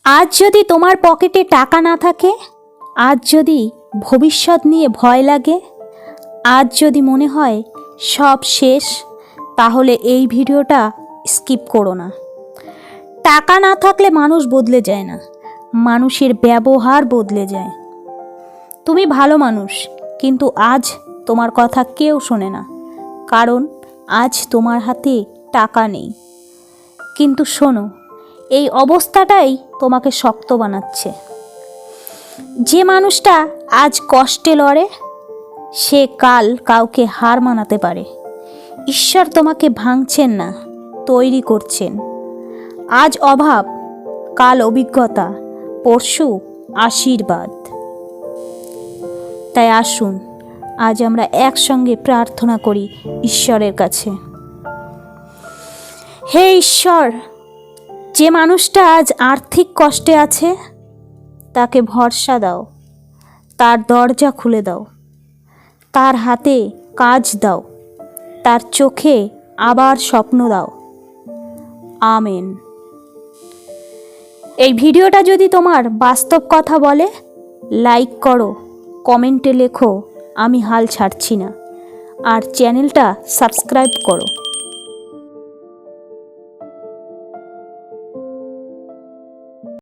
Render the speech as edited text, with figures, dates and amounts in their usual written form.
আজ যদি তোমার পকেটে টাকা না থাকে, আজ যদি ভবিষ্যৎ নিয়ে ভয় লাগে, আজ যদি মনে হয় সব শেষ, তাহলে এই ভিডিওটা স্কিপ করো না। টাকা না থাকলে মানুষ বদলে যায় না, মানুষের ব্যবহার বদলে যায়। তুমি ভালো মানুষ, কিন্তু আজ তোমার কথা কেউ শোনে না, কারণ আজ তোমার হাতে টাকা নেই। কিন্তু শোনো, এই অবস্থাটাই তোমাকে শক্ত বানাচ্ছে। যে মানুষটা আজ কষ্টে লড়ে, সে কাল কাউকে হার মানাতে পারে। ঈশ্বর তোমাকে ভাঙছেন না, তৈরি করছেন। আজ অভাব, কাল অভিজ্ঞতা, পরশু আশীর্বাদ। তাই আসুন আজ আমরা একসঙ্গে প্রার্থনা করি ঈশ্বরের কাছে। হে ঈশ্বর, যে মানুষটা আজ আর্থিক কষ্টে আছে, তাকে ভরসা দাও, তার দরজা খুলে দাও, তার হাতে কাজ দাও, তার চোখে আবার স্বপ্ন দাও। আমেন। এই ভিডিওটা যদি তোমার বাস্তব কথা বলে, লাইক করো, কমেন্টে লেখো আমি হাল ছাড়ছি না, আর চ্যানেলটা সাবস্ক্রাইব করো।